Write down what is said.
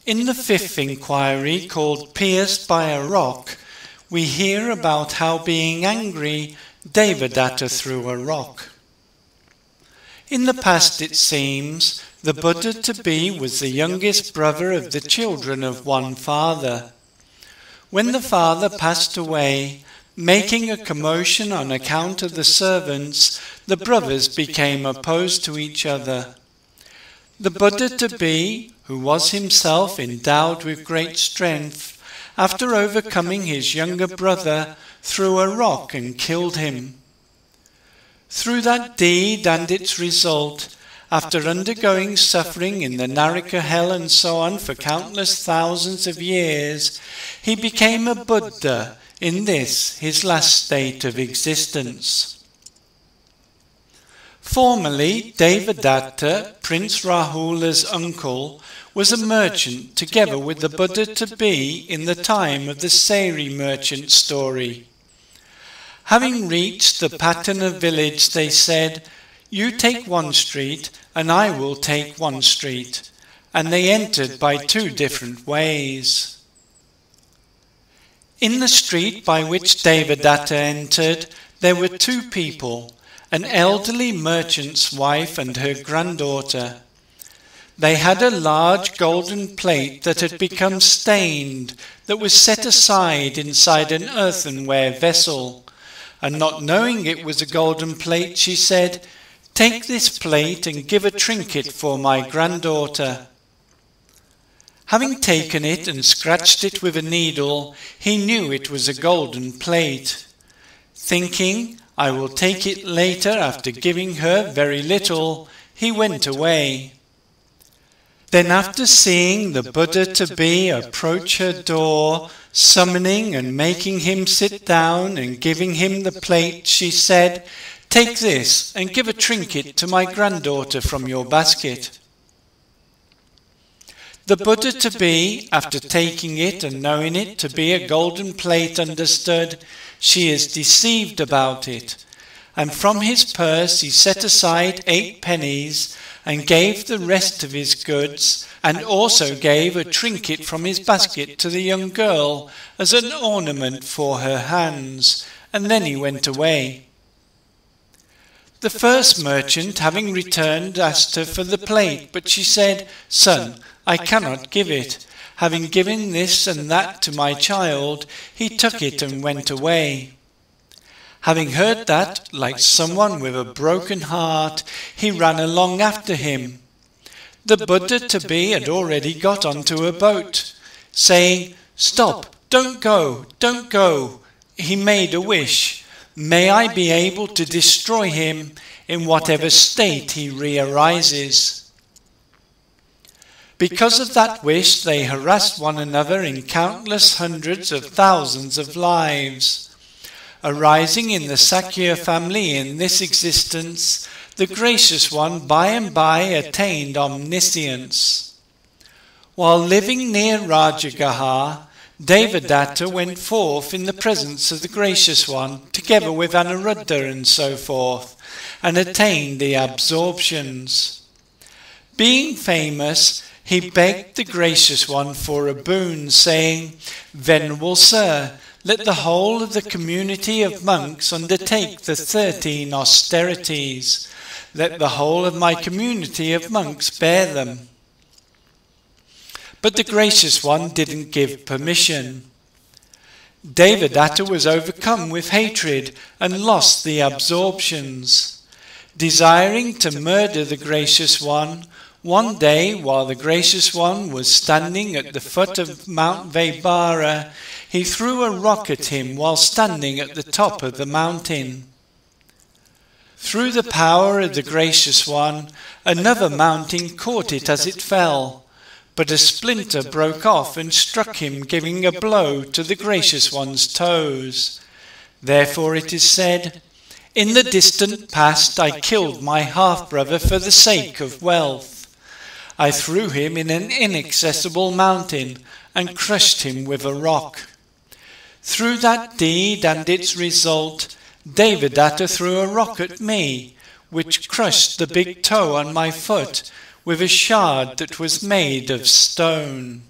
In the fifth inquiry, called Pierced by a Rock, we hear about how, being angry, Devadatta threw a rock. In the past, it seems, the Buddha-to-be was the youngest brother of the children of one father. When the father passed away, making a commotion on account of the servants, the brothers became opposed to each other. The Buddha-to-be, who was himself endowed with great strength, after overcoming his younger brother, threw a rock and killed him. Through that deed and its result, after undergoing suffering in the Naraka hell and so on for countless thousands of years, he became a Buddha in this, his last state of existence. Formerly, Devadatta, Prince Rahula's uncle, was a merchant together with the Buddha-to-be in the time of the Seri merchant story. Having reached the Patana village, they said, "You take one street, and I will take one street." And they entered by two different ways. In the street by which Devadatta entered, there were two people, an elderly merchant's wife and her granddaughter. They had a large golden plate that had become stained, that was set aside inside an earthenware vessel. And not knowing it was a golden plate, she said, "Take this plate and give a trinket for my granddaughter." Having taken it and scratched it with a needle, he knew it was a golden plate. Thinking, "I will take it later after giving her very little," he went away. Then after seeing the Buddha-to-be approach her door, summoning and making him sit down and giving him the plate, she said, "Take this and give a trinket to my granddaughter from your basket." The Buddha-to-be, after taking it and knowing it to be a golden plate, understood she is deceived about it, and from his purse he set aside 8 pennies and gave the rest of his goods, and also gave a trinket from his basket to the young girl as an ornament for her hands, and then he went away. The first merchant, having returned, asked her for the plate, but she said, "Son, I cannot give it. Having given this and that to my child, he took it and went away." Having heard that, like someone with a broken heart, he ran along after him. The Buddha-to-be had already got onto a boat, saying, "Stop, don't go, don't go." He made a wish, "May I be able to destroy him in whatever state he re-arises." Because of that wish, they harassed one another in countless hundreds of thousands of lives. Arising in the Sakya family in this existence, the Gracious One by and by attained omniscience. While living near Rajagaha, Devadatta went forth in the presence of the Gracious One, together with Anuruddha and so forth, and attained the absorptions. Being famous, he begged the Gracious One for a boon, saying, "Venerable Sir, let the whole of the community of monks undertake the 13 austerities. Let the whole of my community of monks bear them." But the Gracious One didn't give permission. Devadatta was overcome with hatred and lost the absorptions. Desiring to murder the Gracious One, one day while the Gracious One was standing at the foot of Mount Vaibhara, he threw a rock at him while standing at the top of the mountain. Through the power of the Gracious One, another mountain caught it as it fell, but a splinter broke off and struck him, giving a blow to the Gracious One's toes. Therefore it is said, "In the distant past I killed my half-brother for the sake of wealth. I threw him in an inaccessible mountain and crushed him with a rock." Through that deed and its result, Devadatta threw a rock at me, which crushed the big toe on my foot with a shard that was made of stone.